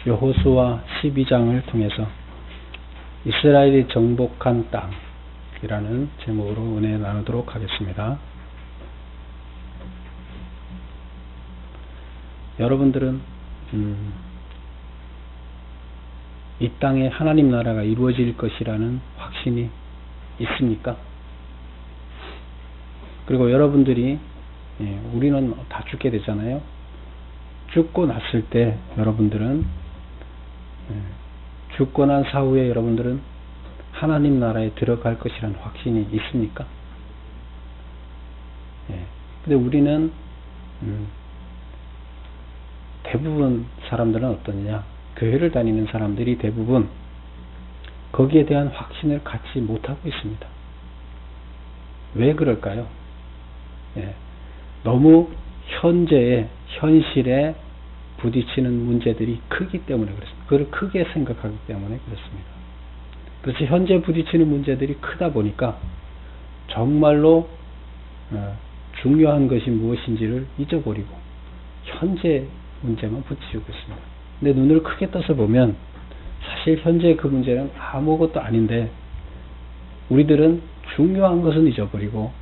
여호수아 12장을 통해서 이스라엘이 정복한 땅이라는 제목으로 은혜 나누도록 하겠습니다. 여러분들은 이 땅에 하나님 나라가 이루어질 것이라는 확신이 있습니까? 그리고 여러분들이 우리는 다 죽게 되잖아요. 죽고 났을 때 여러분들은 죽고 난 사후에 여러분들은 하나님 나라에 들어갈 것이라는 확신이 있습니까? 근데 우리는 대부분 사람들은 어떠냐? 교회를 다니는 사람들이 대부분 거기에 대한 확신을 갖지 못하고 있습니다. 왜 그럴까요? 너무 현실에 부딪히는 문제들이 크기 때문에 그렇습니다. 그걸 크게 생각하기 때문에 그렇습니다. 그래서 현재 부딪히는 문제들이 크다 보니까 정말로 중요한 것이 무엇인지를 잊어버리고 현재 문제만 부딪히고 있습니다. 근데 눈을 크게 떠서 보면 사실 현재 그 문제는 아무것도 아닌데 우리들은 중요한 것은 잊어버리고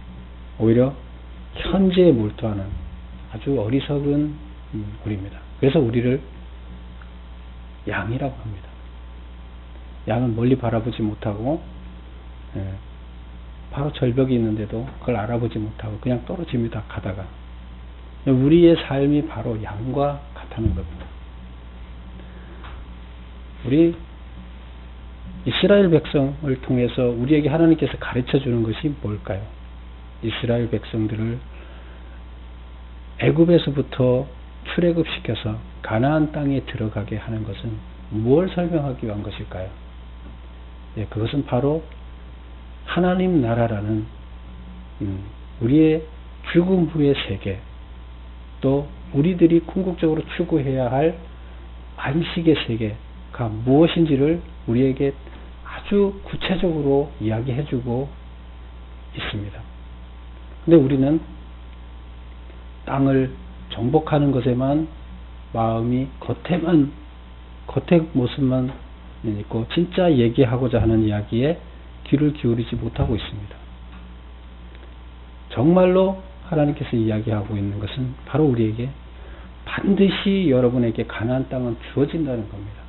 오히려 현재에 몰두하는 아주 어리석은 우리입니다. 그래서 우리를 양이라고 합니다. 양은 멀리 바라보지 못하고 바로 절벽이 있는데도 그걸 알아보지 못하고 그냥 떨어집니다. 가다가. 우리의 삶이 바로 양과 같다는 겁니다. 우리 이스라엘 백성을 통해서 우리에게 하나님께서 가르쳐 주는 것이 뭘까요? 이스라엘 백성들을 애굽에서부터 출애굽시켜서 가나안 땅에 들어가게 하는 것은 무엇을 설명하기 위한 것일까요? 그것은 바로 하나님 나라라는 우리의 죽음 후의 세계, 또 우리들이 궁극적으로 추구해야 할 안식의 세계가 무엇인지를 우리에게 아주 구체적으로 이야기해주고 있습니다. 근데 우리는 땅을 정복하는 것에만 마음이 겉의 모습만 있고 진짜 얘기하고자 하는 이야기에 귀를 기울이지 못하고 있습니다. 정말로 하나님께서 이야기하고 있는 것은 바로 우리에게 반드시 여러분에게 가나안 땅은 주어진다는 겁니다.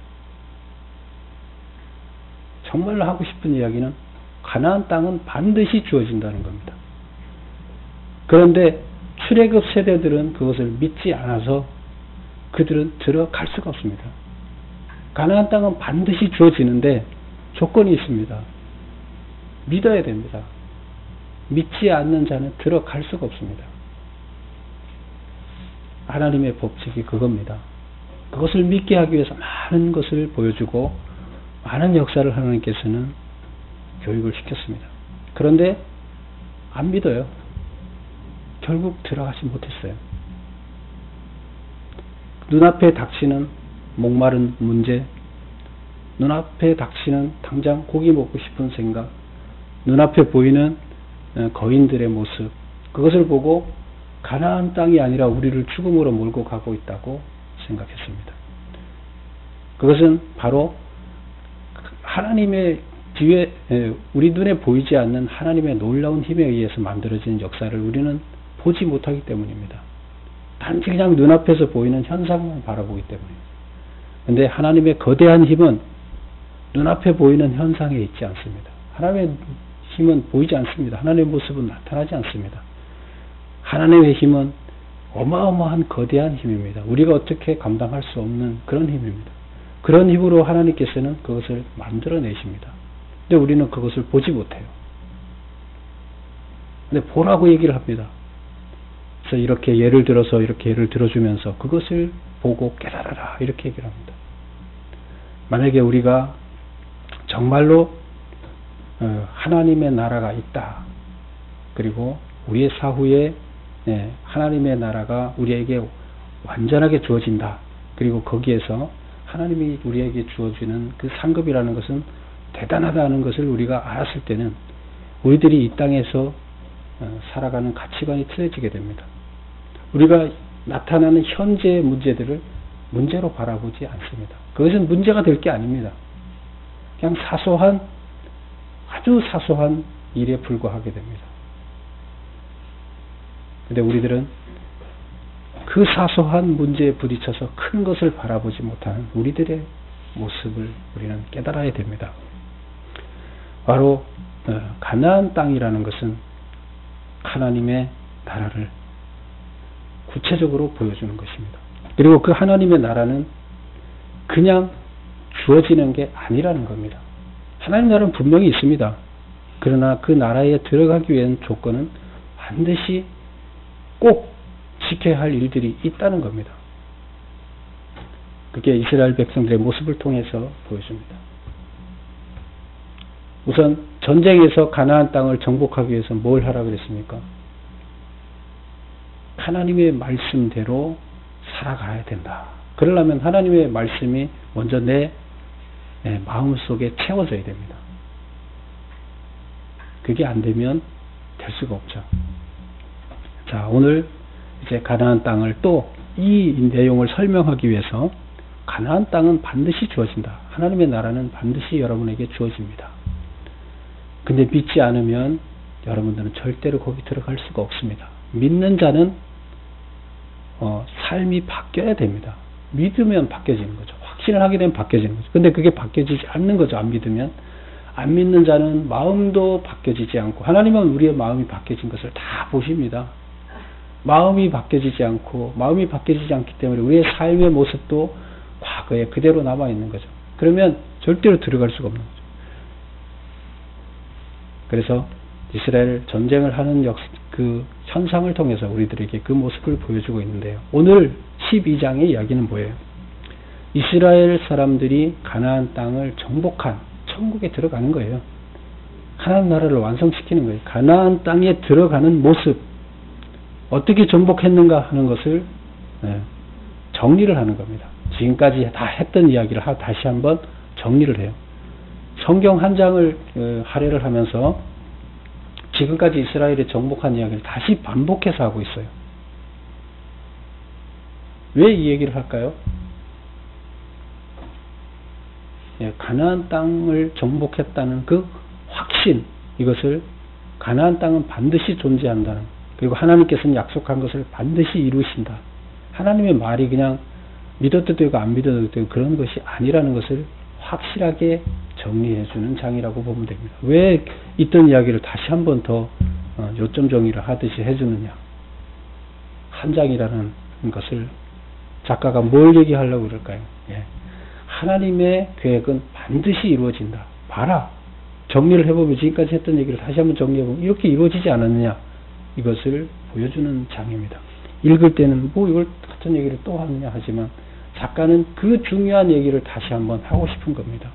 정말로 하고 싶은 이야기는 가나안 땅은 반드시 주어진다는 겁니다. 그런데 출애굽 세대들은 그것을 믿지 않아서 그들은 들어갈 수가 없습니다. 가나안 땅은 반드시 주어지는데 조건이 있습니다. 믿어야 됩니다. 믿지 않는 자는 들어갈 수가 없습니다. 하나님의 법칙이 그겁니다. 그것을 믿게 하기 위해서 많은 것을 보여주고 많은 역사를 하나님께서는 교육을 시켰습니다. 그런데 안 믿어요. 결국 들어가지 못했어요. 눈앞에 닥치는 목마른 문제, 눈앞에 닥치는 당장 고기 먹고 싶은 생각, 눈앞에 보이는 거인들의 모습, 그것을 보고 가나안 땅이 아니라 우리를 죽음으로 몰고 가고 있다고 생각했습니다. 그것은 바로 하나님의 뒤에 우리 눈에 보이지 않는 하나님의 놀라운 힘에 의해서 만들어진 역사를 우리는 보지 못하기 때문입니다. 단지 그냥 눈앞에서 보이는 현상만 바라보기 때문입니다. 그런데 하나님의 거대한 힘은 눈앞에 보이는 현상에 있지 않습니다. 하나님의 힘은 보이지 않습니다. 하나님의 모습은 나타나지 않습니다. 하나님의 힘은 어마어마한 거대한 힘입니다. 우리가 어떻게 감당할 수 없는 그런 힘입니다. 그런 힘으로 하나님께서는 그것을 만들어내십니다. 근데 우리는 그것을 보지 못해요. 근데 보라고 얘기를 합니다. 그래서 이렇게 예를 들어주면서 그것을 보고 깨달아라 이렇게 얘기를 합니다. 만약에 우리가 정말로 하나님의 나라가 있다. 그리고 우리의 사후에 하나님의 나라가 우리에게 완전하게 주어진다. 그리고 거기에서 하나님이 우리에게 주어지는 그 상급이라는 것은 대단하다는 것을 우리가 알았을 때는 우리들이 이 땅에서 살아가는 가치관이 틀어지게 됩니다. 우리가 나타나는 현재의 문제들을 문제로 바라보지 않습니다. 그것은 문제가 될 게 아닙니다. 그냥 사소한, 아주 사소한 일에 불과하게 됩니다. 근데 우리들은 그 사소한 문제에 부딪혀서 큰 것을 바라보지 못하는 우리들의 모습을 우리는 깨달아야 됩니다. 바로 가나안 땅이라는 것은 하나님의 나라를 구체적으로 보여주는 것입니다. 그리고 그 하나님의 나라는 그냥 주어지는 게 아니라는 겁니다. 하나님 나라는 분명히 있습니다. 그러나 그 나라에 들어가기 위한 조건은 반드시 꼭 지켜야 할 일들이 있다는 겁니다. 그게 이스라엘 백성들의 모습을 통해서 보여줍니다. 우선 전쟁에서 가나안 땅을 정복하기 위해서 뭘 하라 그랬습니까? 하나님의 말씀대로 살아가야 된다. 그러려면 하나님의 말씀이 먼저 내 마음속에 채워져야 됩니다. 그게 안 되면 될 수가 없죠. 자, 오늘 이제 가나안 땅을 또 이 내용을 설명하기 위해서 가나안 땅은 반드시 주어진다. 하나님의 나라는 반드시 여러분에게 주어집니다. 근데 믿지 않으면 여러분들은 절대로 거기 들어갈 수가 없습니다. 믿는 자는 삶이 바뀌어야 됩니다. 믿으면 바뀌어지는 거죠. 확신을 하게 되면 바뀌어지는 거죠. 근데 그게 바뀌어지지 않는 거죠. 안 믿으면. 안 믿는 자는 마음도 바뀌어지지 않고, 하나님은 우리의 마음이 바뀌어진 것을 다 보십니다. 마음이 바뀌어지지 않고, 마음이 바뀌어지지 않기 때문에 우리의 삶의 모습도 과거에 그대로 남아있는 거죠. 그러면 절대로 들어갈 수가 없는 거죠. 그래서 이스라엘 전쟁을 하는 그 현상을 통해서 우리들에게 그 모습을 보여주고 있는데요. 오늘 12장의 이야기는 뭐예요? 이스라엘 사람들이 가나안 땅을 정복한 천국에 들어가는 거예요. 하나님 나라를 완성시키는 거예요. 가나안 땅에 들어가는 모습, 어떻게 정복했는가 하는 것을 정리를 하는 겁니다. 지금까지 다 했던 이야기를 다시 한번 정리를 해요. 성경 한 장을 할애를 하면서 지금까지 이스라엘이 정복한 이야기를 다시 반복해서 하고 있어요. 왜 이 얘기를 할까요? 가나안 땅을 정복했다는 그 확신, 이것을 가나안 땅은 반드시 존재한다는, 그리고 하나님께서는 약속한 것을 반드시 이루신다. 하나님의 말이 그냥 믿어도 되고 안 믿어도 되고 그런 것이 아니라는 것을 확실하게 정리해주는 장이라고 보면 됩니다. 왜 있던 이야기를 다시 한 번 더 요점 정리를 하듯이 해주느냐. 한 장이라는 것을 작가가 뭘 얘기하려고 그럴까요? 하나님의 계획은 반드시 이루어진다. 봐라. 정리를 해보면 지금까지 했던 얘기를 다시 한번 정리해보면 이렇게 이루어지지 않았느냐. 이것을 보여주는 장입니다. 읽을 때는 뭐 이걸 같은 얘기를 또 하느냐 하지만 작가는 그 중요한 얘기를 다시 한번 하고 싶은 겁니다.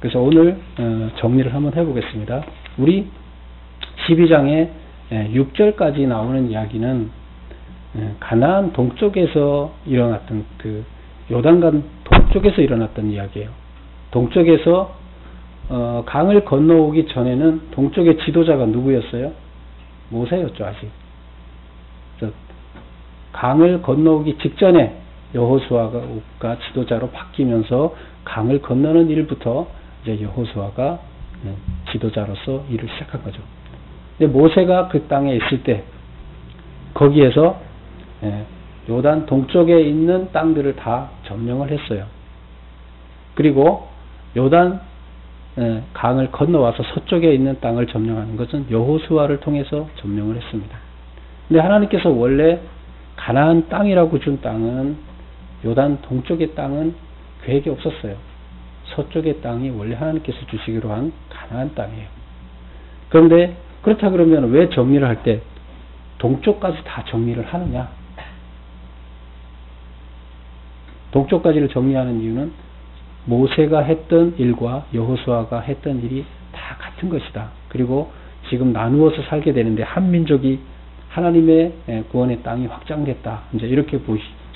그래서 오늘 정리를 한번 해보겠습니다. 우리 12장의 6절까지 나오는 이야기는 가나안 동쪽에서 일어났던 그 요단강 동쪽에서 일어났던 이야기예요. 동쪽에서 강을 건너오기 전에는 동쪽의 지도자가 누구였어요? 모세였죠. 아직 강을 건너오기 직전에 여호수아가 지도자로 바뀌면서 강을 건너는 일부터 이제 여호수아가 지도자로서 일을 시작한 거죠. 근데 모세가 그 땅에 있을 때 거기에서 요단 동쪽에 있는 땅들을 다 점령을 했어요. 그리고 요단 강을 건너와서 서쪽에 있는 땅을 점령하는 것은 여호수아를 통해서 점령을 했습니다. 근데 하나님께서 원래 가나안 땅이라고 준 땅은 요단 동쪽의 땅은 계획이 없었어요. 서쪽의 땅이 원래 하나님께서 주시기로 한 가나안 땅이에요. 그런데 그렇다 그러면 왜 정리를 할 때 동쪽까지 다 정리를 하느냐? 동쪽까지를 정리하는 이유는 모세가 했던 일과 여호수아가 했던 일이 다 같은 것이다. 그리고 지금 나누어서 살게 되는데 한 민족이 하나님의 구원의 땅이 확장됐다. 이제 이렇게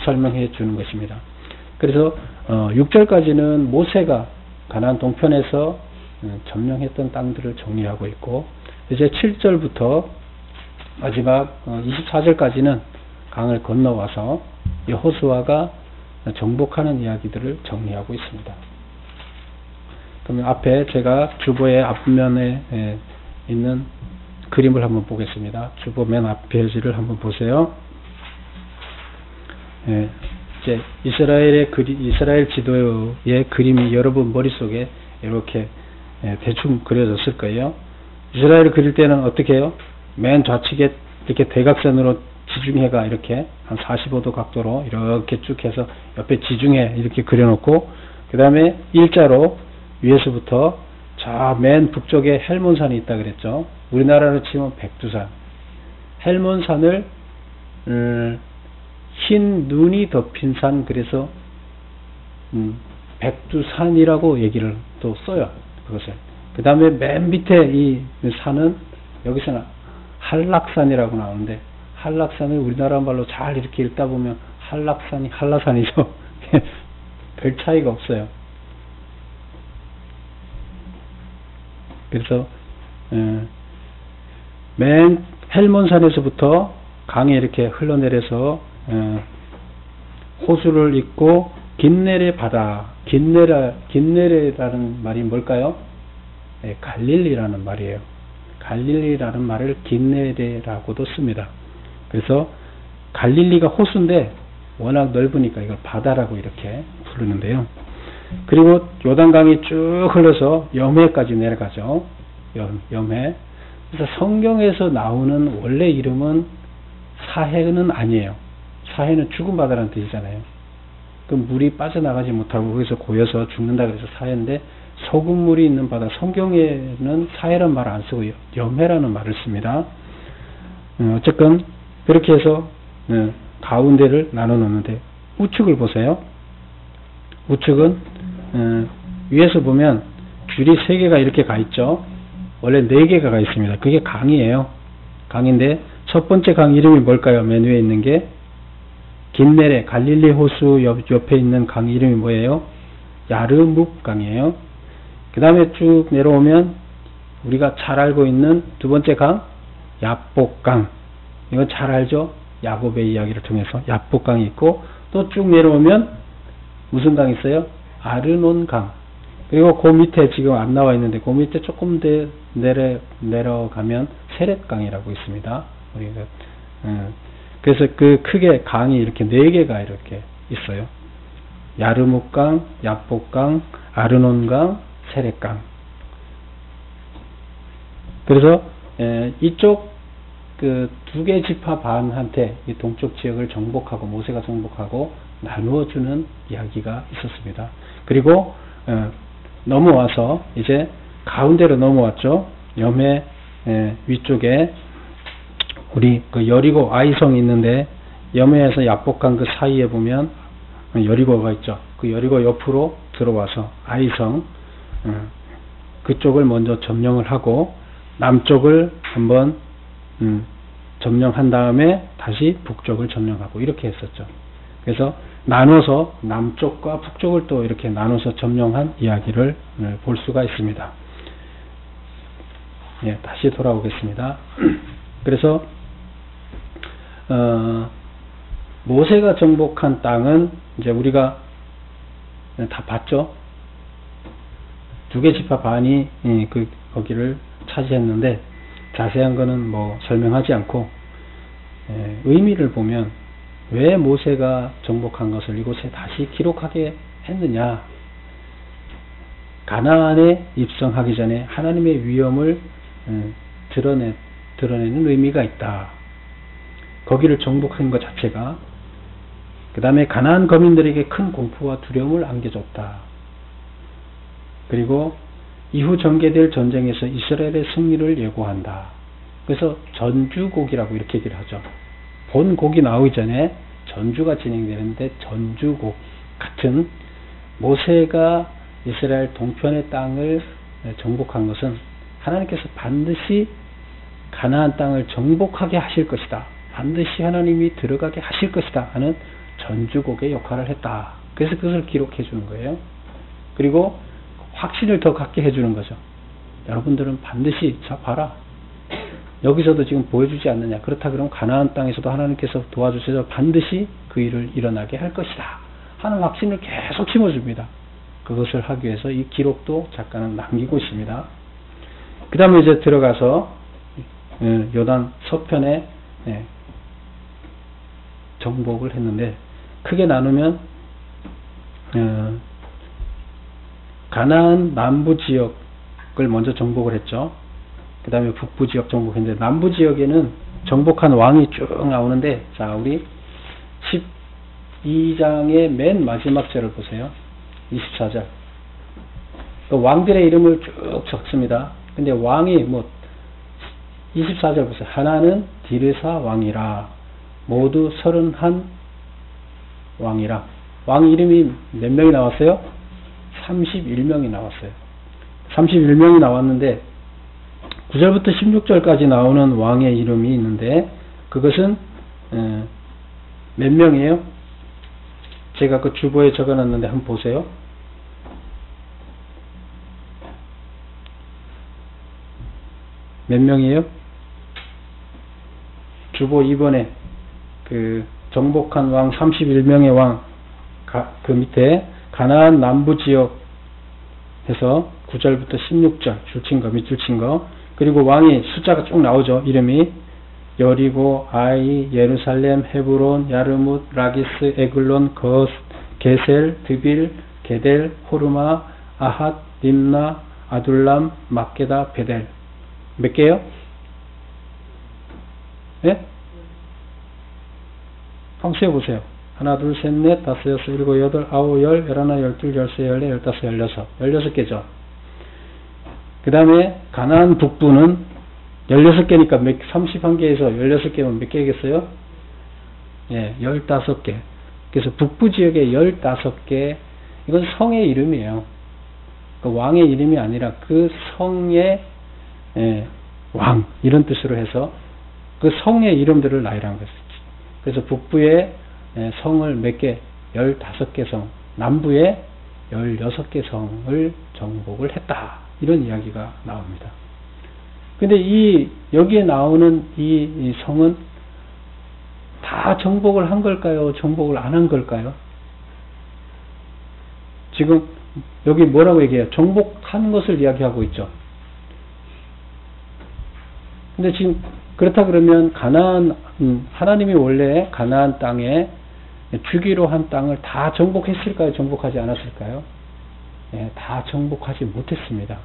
설명해 주는 것입니다. 그래서 6절까지는 모세가 가나안 동편에서 점령했던 땅들을 정리하고 있고, 이제 7절부터 마지막 24절까지는 강을 건너와서 여호수아가 정복하는 이야기들을 정리하고 있습니다. 그러면 앞에 제가 주보의 앞면에 있는 그림을 한번 보겠습니다. 주보 맨 앞 페이지를 한번 보세요. 이제 이스라엘 지도의 그림이 여러분 머릿속에 이렇게 대충 그려졌을 거예요. 이스라엘을 그릴 때는 어떻게 해요? 맨 좌측에 이렇게 대각선으로 지중해가 이렇게 한 45도 각도로 이렇게 쭉 해서 옆에 지중해 이렇게 그려놓고, 그 다음에 일자로 위에서부터 저 맨 북쪽에 헬몬산이 있다 그랬죠. 우리나라로 치면 백두산. 헬몬산을 흰 눈이 덮인 산, 그래서 백두산이라고 얘기를 또 써요. 그것을. 그 다음에 맨 밑에 이 산은 여기서는 한락산이라고 나오는데, 한락산을 우리나라 말로 잘 이렇게 읽다 보면 한락산이 한라산이죠. 별 차이가 없어요. 그래서 맨 헬몬산에서부터 강에 이렇게 흘러내려서 호수를 잇고 긴네레 바다, 긴네레라는 말이 뭘까요? 네, 갈릴리라는 말이에요. 갈릴리라는 말을 긴네레라고도 씁니다. 그래서 갈릴리가 호수인데 워낙 넓으니까 이걸 바다라고 이렇게 부르는데요. 그리고 요단강이 쭉 흘러서 염해까지 내려가죠. 염해. 그래서 성경에서 나오는 원래 이름은 사해는 아니에요. 사해는 죽은 바다라는 뜻이잖아요. 그 물이 빠져나가지 못하고 거기서 고여서 죽는다 그래서 사해인데, 소금물이 있는 바다, 성경에는 사해라는 말을 안 쓰고 염해라는 말을 씁니다. 어쨌건 그렇게 해서 가운데를 나눠 놓는데, 우측을 보세요. 우측은 위에서 보면 줄이 3개가 이렇게 가 있죠. 원래 4개가 가 있습니다. 그게 강이에요. 강인데 첫 번째 강 이름이 뭘까요? 맨 위에 있는 게 긴네레, 갈릴리 호수 옆에 있는 강 이름이 뭐예요? 야르묵 강이에요. 그 다음에 쭉 내려오면 우리가 잘 알고 있는 두 번째 강, 야복강. 이건 잘 알죠? 야곱의 이야기를 통해서 야복강이 있고, 또 쭉 내려오면 무슨 강이 있어요? 아르논강. 그리고 그 밑에 지금 안 나와 있는데 그 밑에 조금 더 내려가면 세렛강이라고 있습니다. 우리가 그래서 그 크게 강이 이렇게 4개가 이렇게 있어요. 야르묵강, 야복강, 아르논강, 세렛강. 그래서 이쪽 그 2개 지파 반한테 이 동쪽 지역을 정복하고, 모세가 정복하고 나누어주는 이야기가 있었습니다. 그리고 넘어와서 이제 가운데로 넘어왔죠. 염해 위쪽에 우리 그 여리고 아이성이 있는데, 염해에서 야복강 그 사이에 보면 여리고가 있죠. 그 여리고 옆으로 들어와서 아이성 그쪽을 먼저 점령을 하고, 남쪽을 한번 점령한 다음에 다시 북쪽을 점령하고 이렇게 했었죠. 그래서 나눠서 남쪽과 북쪽을 또 이렇게 나눠서 점령한 이야기를 볼 수가 있습니다. 예, 다시 돌아오겠습니다. 그래서 모세가 정복한 땅은 이제 우리가 다 봤죠. 2개 지파 반이 거기를 차지했는데, 자세한 거는 뭐 설명하지 않고 의미를 보면 왜 모세가 정복한 것을 이곳에 다시 기록하게 했느냐. 가나안에 입성하기 전에 하나님의 위엄을 드러내는 의미가 있다. 거기를 정복한 것 자체가. 그 다음에 가나안 거민들에게 큰 공포와 두려움을 안겨줬다. 그리고 이후 전개될 전쟁에서 이스라엘의 승리를 예고한다. 그래서 전주곡이라고 이렇게 얘기를 하죠. 본 곡이 나오기 전에 전주가 진행되는데, 전주곡 같은 모세가 이스라엘 동편의 땅을 정복한 것은 하나님께서 반드시 가나안 땅을 정복하게 하실 것이다. 반드시 하나님이 들어가게 하실 것이다 하는 전주곡의 역할을 했다. 그래서 그것을 기록해 주는 거예요. 그리고 확신을 더 갖게 해주는 거죠. 여러분들은 반드시, 자 봐라, 여기서도 지금 보여주지 않느냐. 그렇다 그러면 가나안 땅에서도 하나님께서 도와주셔서 반드시 그 일을 일어나게 할 것이다 하는 확신을 계속 심어줍니다. 그것을 하기 위해서 이 기록도 작가는 남기고 있습니다. 그 다음에 이제 들어가서 요단 서편에 정복을 했는데, 크게 나누면 가나안 남부 지역을 먼저 정복을 했죠. 그 다음에 북부 지역 정복했는데, 남부 지역에는 정복한 왕이 쭉 나오는데, 자, 우리 12장의 맨 마지막 절을 보세요. 24절. 그 왕들의 이름을 쭉 적습니다. 근데 왕이 24절 보세요. 하나는 디르사 왕이라, 모두 31 왕이라. 왕 이름이 몇 명이 나왔어요? 31명이 나왔어요. 31명이 나왔는데 9절부터 16절까지 나오는 왕의 이름이 있는데, 그것은 몇 명이에요? 제가 그 주보에 적어놨는데 한번 보세요. 몇 명이에요? 주보 2번에 그 정복한 왕 31명의 왕, 그 밑에 가나안 남부 지역 해서 9절부터 16절 줄친 거, 밑줄 친 거, 그리고 왕이 숫자가 쭉 나오죠. 이름이 여리고, 아이, 예루살렘, 헤브론, 야르뭇, 라기스, 에글론, 게셀, 드빌, 게델, 호르마, 아핫, 림나, 아둘람, 막게다, 베델. 몇 개요? 예? 한번 세어보세요. 하나, 둘, 셋, 넷, 다섯, 여섯, 일곱, 여덟, 아홉, 열, 열하나, 열둘, 열세, 열네, 열다섯, 열여섯. 16개죠. 그 다음에 가나안 북부는 16개니까 31개에서 16개면 몇 개겠어요? 예, 15개. 그래서 북부 지역에 15개, 이건 성의 이름이에요. 그 왕의 이름이 아니라 그 성의 왕, 이런 뜻으로 해서 그 성의 이름들을 나열한 것이죠. 그래서 북부에 성을 몇 개? 15개 성, 남부에 16개 성을 정복을 했다. 이런 이야기가 나옵니다. 근데 여기에 나오는 이 성은 다 정복을 한 걸까요? 정복을 안 한 걸까요? 지금 여기 뭐라고 얘기해요? 정복한 것을 이야기하고 있죠. 근데 지금 그렇다 그러면 하나님이 원래 가나안 땅에 주기로 한 땅을 다 정복했을까요? 정복하지 않았을까요? 예, 다 정복하지 못했습니다.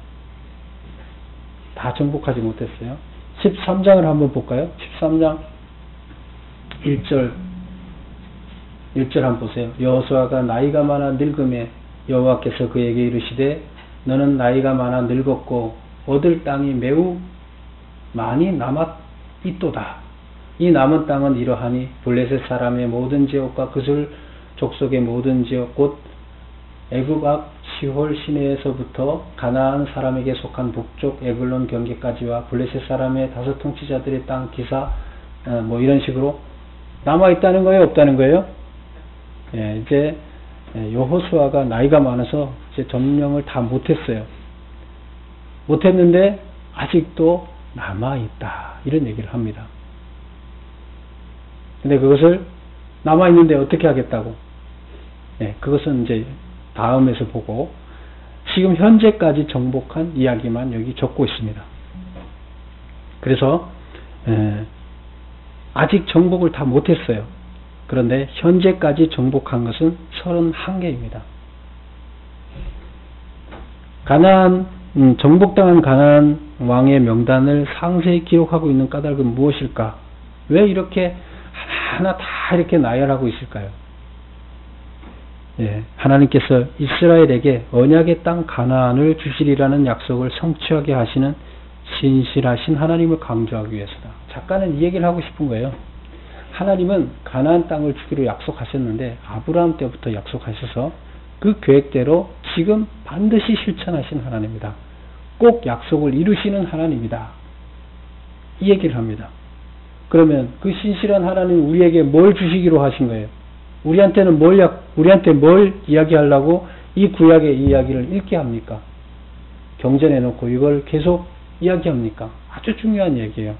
다 정복하지 못했어요. 13장을 한번 볼까요? 13장 1절 한번 보세요. 여호수아가 나이가 많아 늙음에 여호와께서 그에게 이르시되 너는 나이가 많아 늙었고 얻을 땅이 매우 많이 남았있도다. 이 남은 땅은 이러하니 블레셋 사람의 모든 지역과 그술 족속의 모든 지역 곧 애굽 앞 시홀 시내에서부터 가나안 사람에게 속한 북쪽 에글론 경계까지와 블레셋 사람의 다섯 통치자들의 땅 기사 이런 식으로 남아 있다는 거예요, 없다는 거예요? 예, 이제 여호수아가 나이가 많아서 이제 점령을 다 못했어요. 못했는데 아직도 남아 있다, 이런 얘기를 합니다. 근데 그것을 남아 있는데 어떻게 하겠다고? 예, 그것은 이제 다음에서 보고 지금 현재까지 정복한 이야기만 여기 적고 있습니다. 그래서 아직 정복을 다 못했어요. 그런데 현재까지 정복한 것은 31개입니다. 정복당한 가나안 왕의 명단을 상세히 기록하고 있는 까닭은 무엇일까? 왜 이렇게 하나하나 다 이렇게 나열하고 있을까요? 예, 하나님께서 이스라엘에게 언약의 땅 가나안을 주시리라는 약속을 성취하게 하시는 신실하신 하나님을 강조하기 위해서다. 작가는 이 얘기를 하고 싶은 거예요. 하나님은 가나안 땅을 주기로 약속하셨는데 아브라함 때부터 약속하셔서 그 계획대로 지금 반드시 실천하신 하나님이다. 꼭 약속을 이루시는 하나님이다. 이 얘기를 합니다. 그러면 그 신실한 하나님 우리에게 뭘 주시기로 하신 거예요? 우리한테 뭘 이야기하려고 이 구약의 이야기를 읽게 합니까? 경전해 놓고 이걸 계속 이야기합니까? 아주 중요한 얘기예요.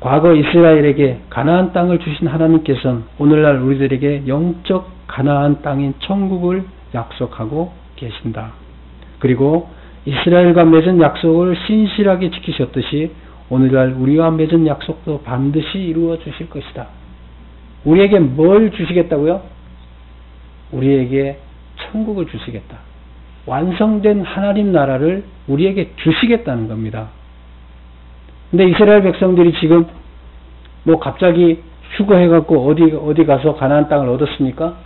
과거 이스라엘에게 가나안 땅을 주신 하나님께서는 오늘날 우리들에게 영적 가나안 땅인 천국을 약속하고 계신다. 그리고 이스라엘과 맺은 약속을 신실하게 지키셨듯이 오늘날 우리와 맺은 약속도 반드시 이루어 주실 것이다. 우리에게 뭘 주시겠다고요? 우리에게 천국을 주시겠다. 완성된 하나님 나라를 우리에게 주시겠다는 겁니다. 근데 이스라엘 백성들이 지금 뭐 갑자기 휴거해갖고 어디 가서 가나안 땅을 얻었습니까?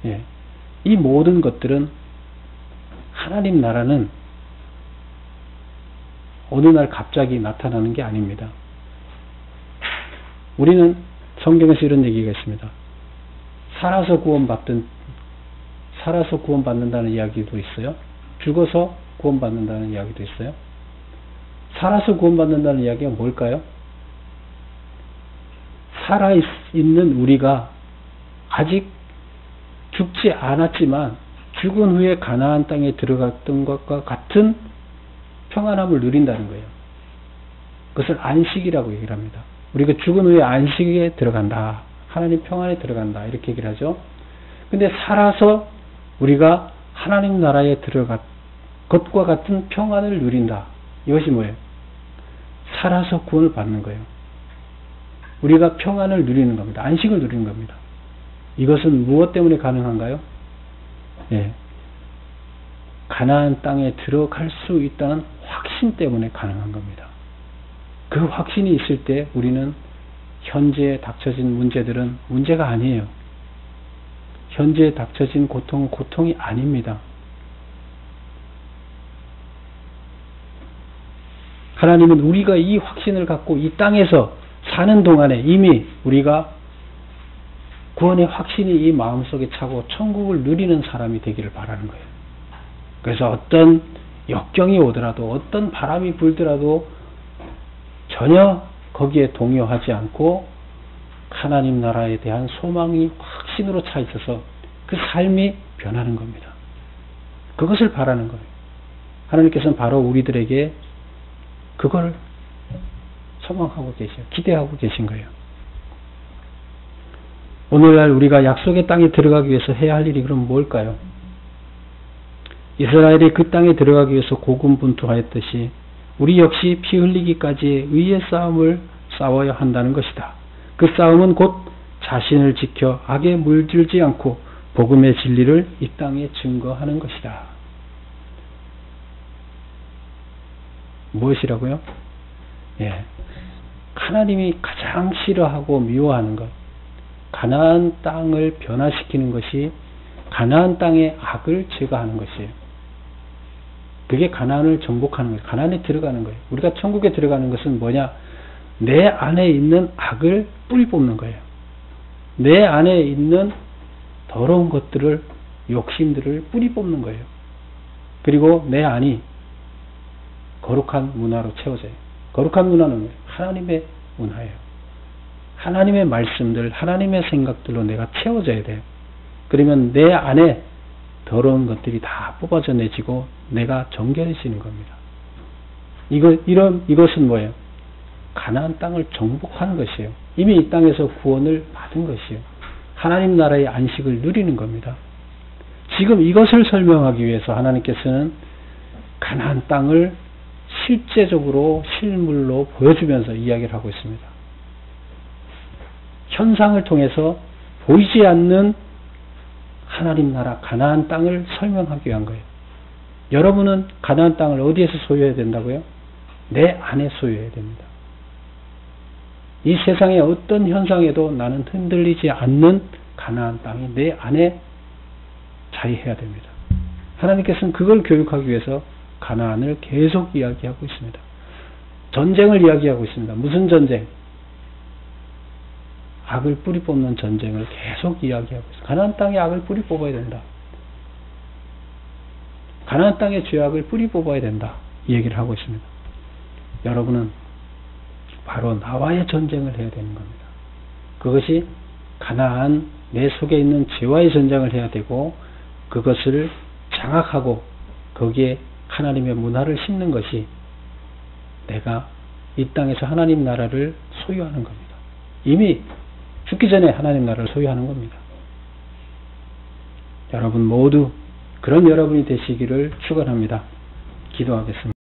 예. 이 모든 것들은 하나님 나라는 어느 날 갑자기 나타나는 게 아닙니다. 우리는 성경에서 이런 얘기가 있습니다. 살아서 구원받는다는 이야기도 있어요. 죽어서 구원받는다는 이야기도 있어요. 살아서 구원받는다는 이야기가 뭘까요? 살아있는 우리가 아직 죽지 않았지만 죽은 후에 가나안 땅에 들어갔던 것과 같은 평안함을 누린다는 거예요. 그것을 안식이라고 얘기를 합니다. 우리가 죽은 후에 안식에 들어간다. 하나님 평안에 들어간다. 이렇게 얘기를 하죠. 근데 살아서 우리가 하나님 나라에 들어간 것과 같은 평안을 누린다. 이것이 뭐예요? 살아서 구원을 받는 거예요. 우리가 평안을 누리는 겁니다. 안식을 누리는 겁니다. 이것은 무엇 때문에 가능한가요? 예. 가나안 땅에 들어갈 수 있다는 확신 때문에 가능한 겁니다. 그 확신이 있을 때 우리는 현재에 닥쳐진 문제들은 문제가 아니에요. 현재에 닥쳐진 고통은 고통이 아닙니다. 하나님은 우리가 이 확신을 갖고 이 땅에서 사는 동안에 이미 우리가 구원의 확신이 이 마음속에 차고 천국을 누리는 사람이 되기를 바라는 거예요. 그래서 어떤 역경이 오더라도 어떤 바람이 불더라도 전혀 거기에 동요하지 않고 하나님 나라에 대한 소망이 확신으로 차 있어서 그 삶이 변하는 겁니다. 그것을 바라는 거예요. 하나님께서는 바로 우리들에게 그걸 소망하고 기대하고 계신 거예요. 오늘날 우리가 약속의 땅에 들어가기 위해서 해야 할 일이 그럼 뭘까요? 이스라엘이 그 땅에 들어가기 위해서 고군분투하였듯이 우리 역시 피 흘리기까지의 의의 싸움을 싸워야 한다는 것이다. 그 싸움은 곧 자신을 지켜 악에 물들지 않고 복음의 진리를 이 땅에 증거하는 것이다. 무엇이라고요? 예. 하나님이 가장 싫어하고 미워하는 것, 가나안 땅을 변화시키는 것이 가나안 땅의 악을 제거하는 것이에요. 그게 가나안을 정복하는 거예요. 가나안에 들어가는 거예요. 우리가 천국에 들어가는 것은 뭐냐? 내 안에 있는 악을 뿌리 뽑는 거예요. 내 안에 있는 더러운 것들을, 욕심들을 뿌리 뽑는 거예요. 그리고 내 안이 거룩한 문화로 채워져요. 거룩한 문화는 하나님의 문화예요. 하나님의 말씀들, 하나님의 생각들로 내가 채워져야 돼요. 그러면 내 안에 더러운 것들이 다 뽑아져내지고 내가 정결해지는 겁니다. 이것은 뭐예요? 가나안 땅을 정복하는 것이에요. 이미 이 땅에서 구원을 받은 것이에요. 하나님 나라의 안식을 누리는 겁니다. 지금 이것을 설명하기 위해서 하나님께서는 가나안 땅을 실제적으로 실물로 보여주면서 이야기를 하고 있습니다. 현상을 통해서 보이지 않는 하나님 나라 가나안 땅을 설명하기 위한 거예요. 여러분은 가나안 땅을 어디에서 소유해야 된다고요? 내 안에 소유해야 됩니다. 이 세상의 어떤 현상에도 나는 흔들리지 않는 가나안 땅이 내 안에 자리해야 됩니다. 하나님께서는 그걸 교육하기 위해서 가나안을 계속 이야기하고 있습니다. 전쟁을 이야기하고 있습니다. 무슨 전쟁? 악을 뿌리 뽑는 전쟁을 계속 이야기하고 있습니다. 가나안 땅에 악을 뿌리 뽑아야 된다. 가나안 땅에 죄악을 뿌리 뽑아야 된다. 이 얘기를 하고 있습니다. 여러분은 바로 나와의 전쟁을 해야 되는 겁니다. 그것이 가나안 내 속에 있는 죄와의 전쟁을 해야 되고 그것을 장악하고 거기에 하나님의 문화를 심는 것이 내가 이 땅에서 하나님 나라를 소유하는 겁니다. 이미 죽기 전에 하나님 나라를 소유하는 겁니다. 여러분 모두 그런 여러분이 되시기를 축원합니다. 기도하겠습니다.